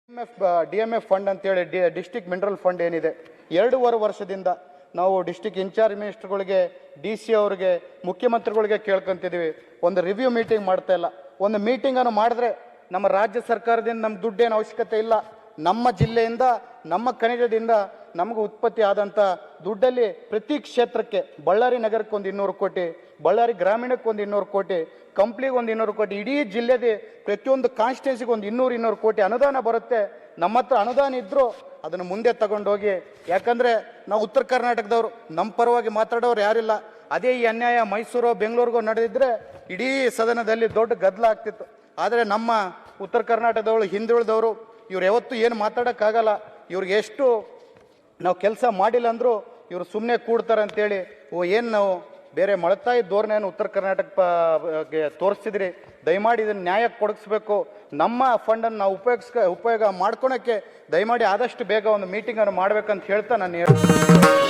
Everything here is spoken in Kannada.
DMF ಫಂಡ್ ಅಂತೇಳಿ ಡಿಸ್ಟ್ರಿಕ್ಟ್ ಮಿನರಲ್ ಫಂಡ್ ಏನಿದೆ 2.5 ವರ್ಷದಿಂದ ನಾವು ಡಿಸ್ಟ್ರಿಕ್ಟ್ ಇನ್ಚಾರ್ಜ್ ಮಿನಿಸ್ಟರ್ಗಳಿಗೆ DC ಅವರಿಗೆ ಮುಖ್ಯಮಂತ್ರಿಗಳಿಗೆ ಕೇಳ್ಕೊಂತಿದ್ದೀವಿ. ಒಂದು ರಿವ್ಯೂ ಮೀಟಿಂಗ್ ಮಾಡ್ತಾ ಇಲ್ಲ. ಒಂದು ಮೀಟಿಂಗನ್ನು ಮಾಡಿದ್ರೆ ನಮ್ಮ ರಾಜ್ಯ ಸರ್ಕಾರದಿಂದ ನಮ್ಮ ದುಡ್ಡೇನು ಅವಶ್ಯಕತೆ ಇಲ್ಲ. ನಮ್ಮ ಜಿಲ್ಲೆಯಿಂದ ನಮ್ಮ ಖನಿಜದಿಂದ ನಮಗೆ ಉತ್ಪತ್ತಿ ಆದಂಥ ದುಡ್ಡಲ್ಲಿ ಪ್ರತಿ ಕ್ಷೇತ್ರಕ್ಕೆ ಬಳ್ಳಾರಿ ನಗರಕ್ಕೆ ಒಂದು 200 ಕೋಟಿ, ಬಳ್ಳಾರಿ ಗ್ರಾಮೀಣಕ್ಕೆ ಒಂದು 200 ಕೋಟಿ, ಕಂಪ್ಲಿಗೆ ಒಂದು 200 ಕೋಟಿ, ಇಡೀ ಜಿಲ್ಲೆದೆ ಪ್ರತಿಯೊಂದು ಕಾನ್ಸ್ಟಿಟ್ಯೂನ್ಸಿಗೆ ಒಂದು 200 ಕೋಟಿ ಅನುದಾನ ಬರುತ್ತೆ. ನಮ್ಮ ಹತ್ರ ಅನುದಾನ ಇದ್ದರೂ ಅದನ್ನು ಮುಂದೆ ತಗೊಂಡೋಗಿ, ಯಾಕಂದರೆ ನಾವು ಉತ್ತರ ಕರ್ನಾಟಕದವರು, ನಮ್ಮ ಪರವಾಗಿ ಮಾತಾಡೋರು ಯಾರಿಲ್ಲ. ಅದೇ ಈ ಅನ್ಯಾಯ ಮೈಸೂರು ಬೆಂಗಳೂರಿಗೂ ನಡೆದಿದ್ದರೆ ಇಡೀ ಸದನದಲ್ಲಿ ದೊಡ್ಡ ಗದ್ದಲ ಆಗ್ತಿತ್ತು. ಆದರೆ ನಮ್ಮ ಉತ್ತರ ಕರ್ನಾಟಕದವರು ಹಿಂದುಳಿದವರು ಇವ್ರು ಯಾವತ್ತೂ ಏನು ಮಾತಾಡೋಕ್ಕಾಗಲ್ಲ. ಇವ್ರಿಗೆ ಎಷ್ಟು ನಾವು ಕೆಲಸ ಮಾಡಿಲ್ಲ ಅಂದರೂ ಇವರು ಸುಮ್ಮನೆ ಕೂಡ್ತಾರೆ ಅಂತೇಳಿ ಏನು ನಾವು ಬೇರೆ ಮಳತಾಯಿ ಧೋರಣೆಯನ್ನು ಉತ್ತರ ಕರ್ನಾಟಕಕ್ಕೆ ತೋರಿಸ್ತಿದ್ರಿ. ದಯಮಾಡಿ ಇದನ್ನು ನ್ಯಾಯಕ್ಕೆ ಕೊಡಿಸ್ಬೇಕು. ನಮ್ಮ ಫಂಡನ್ನು ನಾವು ಉಪಯೋಗ ಮಾಡ್ಕೊಳಕ್ಕೆ ದಯಮಾಡಿ ಆದಷ್ಟು ಬೇಗ ಒಂದು ಮೀಟಿಂಗನ್ನು ಮಾಡಬೇಕಂತ ಹೇಳ್ತಾ ನಾನು